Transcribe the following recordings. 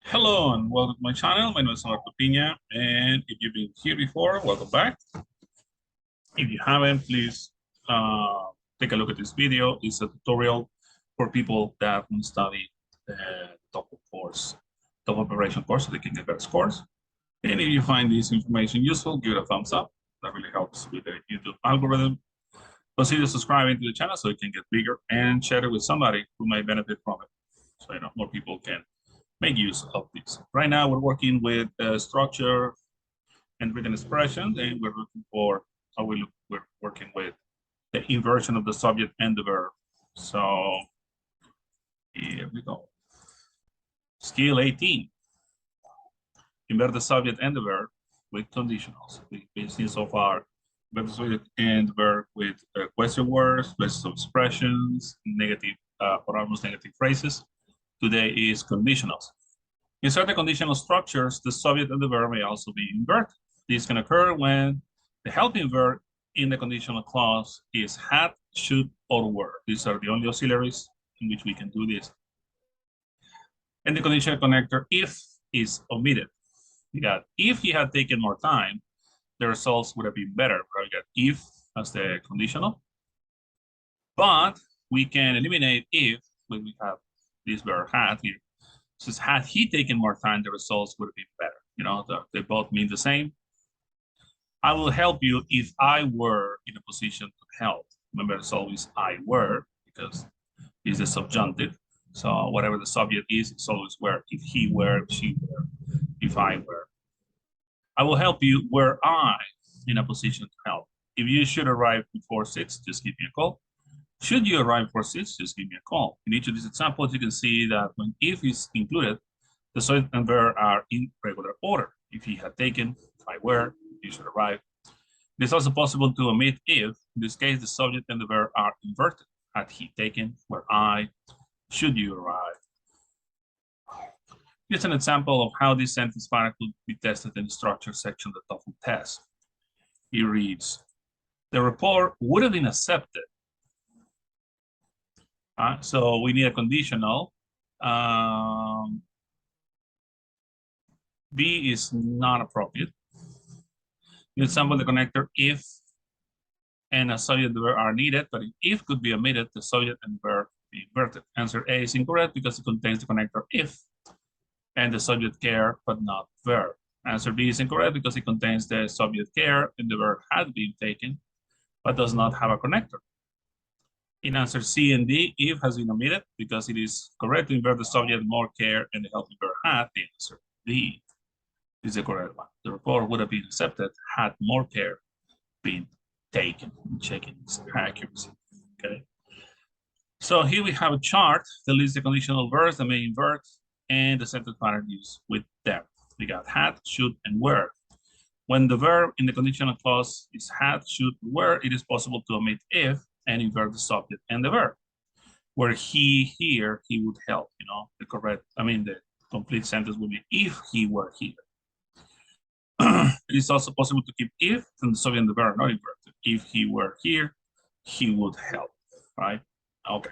Hello and welcome to my channel. My name is Marco Pina, and if you've been here before, welcome back. If you haven't, please take a look at this video. It's a tutorial for people that want to study the TOEFL course, TOEFL preparation course, so they can get better scores. And if you find this information useful, give it a thumbs up. That really helps with the YouTube algorithm. Consider subscribing to the channel so it can get bigger, and share it with somebody who might benefit from it, so more people can make use of this. Right now, we're working with structure and written expression, and we're looking for we're working with the inversion of the subject and the verb. So here we go. Skill 18. Invert the subject and the verb with conditionals. We've seen so far subject and verb with question words, places of expressions, negative or almost negative phrases. Today is conditionals. In certain conditional structures, the subject and the verb may also be inverted. This can occur when the helping verb in the conditional clause is had, should, or were. These are the only auxiliaries in which we can do this. And the conditional connector if is omitted. We got if he had taken more time, the results would have been better. We got if as the conditional. But we can eliminate if when we have this verb had here. Since had he taken more time, the results would have been better. They both mean the same. I will help you if I were in a position to help. Remember, it's always I were because it's the subjunctive. So whatever the subject is, it's always were. If he were, if she were, if I were. I will help you were I in a position to help. If you should arrive before 6, just give me a call. Should you arrive for 6, just give me a call. In each of these examples, you can see that when if is included, the subject and verb are in regular order. If he had taken, if I were, you should arrive. It is also possible to omit if. In this case, the subject and the verb are inverted. Had he taken, were I, should you arrive. Here's an example of how this sentence pattern could be tested in the structure section of the TOEFL test. It reads, the report would have been accepted. So we need a conditional. B is not appropriate. In example, the connector if and a subject and verb are needed, but if could be omitted, the subject and verb be inverted. Answer A is incorrect because it contains the connector if and the subject care, but not verb. Answer B is incorrect because it contains the subject care and the verb had been taken, but does not have a connector. In answer C and D, if has been omitted because it is correct to invert the subject more care and the helping verb had. The answer D is the correct one. The report would have been accepted had more care been taken, checking its accuracy. Okay. So here we have a chart that lists the conditional verbs that may invert and the sentence pattern used with them. We got had, should, and were. When the verb in the conditional clause is had, should, were, it is possible to omit if and invert the subject and the verb. Where he here, he would help, the complete sentence would be if he were here. It is also possible to keep if and the subject and the verb not inverted. If he were here, he would help, right? Okay.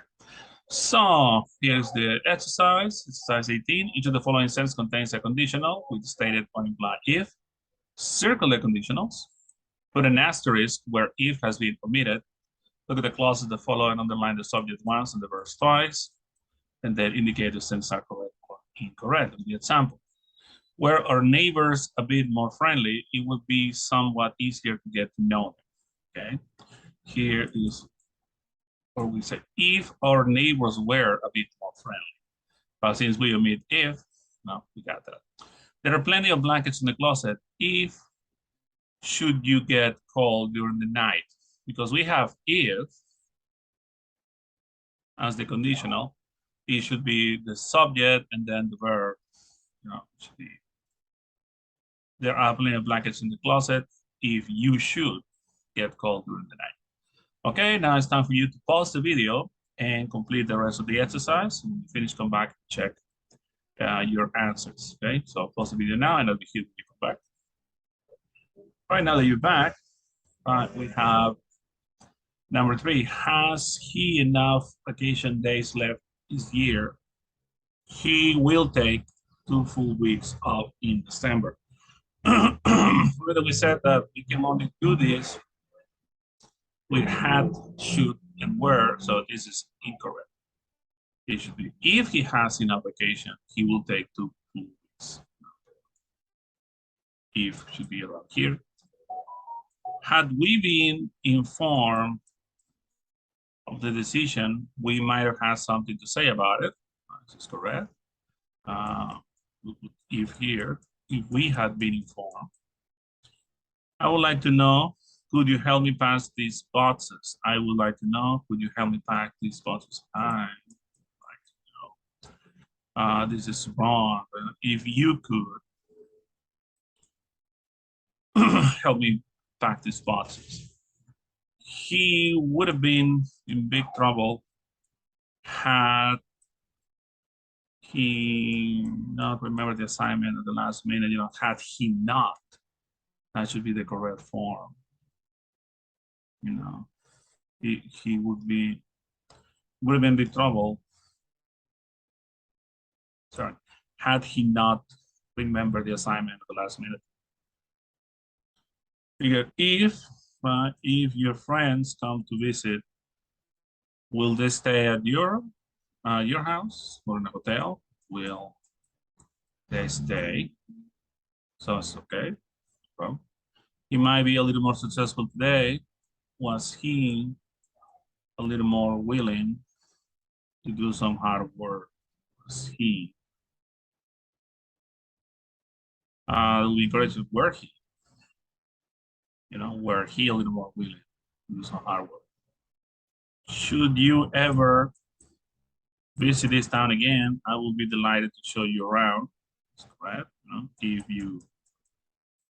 So here's the exercise 18. Each of the following sentences contains a conditional with stated or implied if. Circle the conditionals. Put an asterisk where if has been omitted. Look at the clauses that follow and underline the subject once and the verb twice. And then indicate the sentences are correct or incorrect. The example. Were our neighbors a bit more friendly, it would be somewhat easier to get to know them. Okay. Here is, or we say, if our neighbors were a bit more friendly. But since we omit if, no, we got that. There are plenty of blankets in the closet. If should you get cold during the night? Because we have if as the conditional, it should be the subject and then the verb. Should be, there are plenty of blankets in the closet if you should get cold during the night. Okay, now it's time for you to pause the video and complete the rest of the exercise. When you finish, come back and check your answers. Okay, so pause the video now and I'll be here when you come back. All right, now that you're back, we have number 3. Has he enough vacation days left this year? He will take 2 full weeks off in December. Remember we said that we can only do this with had, should, and were, so this is incorrect. It should be, if he has enough vacation, he will take 2 full weeks. If should be around here. Had we been informed of the decision, we might have had something to say about it. This is correct. If here, if we had been informed, I would like to know, could you help me pass these boxes? I would like to know, could you help me pack these boxes? I would like to know. This is wrong. If you could help me pack these boxes. He would have been in big trouble had he not remembered the assignment at the last minute, had he not. That should be the correct form. He would have been in big trouble. Sorry, had he not remembered the assignment at the last minute. If your friends come to visit, will they stay at your house or in a hotel? Will they stay? So it's okay. Well, he might be a little more successful today. Was he a little more willing to do some hard work? Was he? We encourage where he, where he a little more willing to do some hard work. Should you ever visit this town again, I will be delighted to show you around. That's correct. If you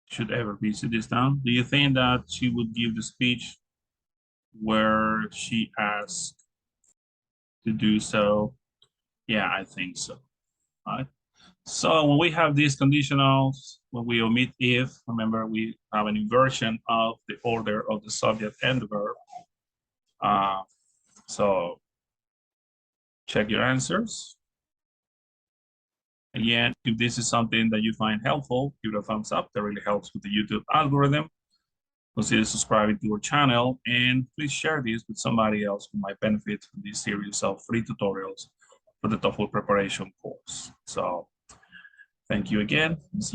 should ever visit this town, do you think that she would give the speech where she asked to do so? Yeah, I think so. All right. So when we have these conditionals, when we omit if, remember we have an inversion of the order of the subject and the verb. So check your answers. Again, if this is something that you find helpful, give it a thumbs up. That really helps with the YouTube algorithm. Consider subscribing to our channel and please share this with somebody else who might benefit from this series of free tutorials for the TOEFL preparation course. So thank you again. See you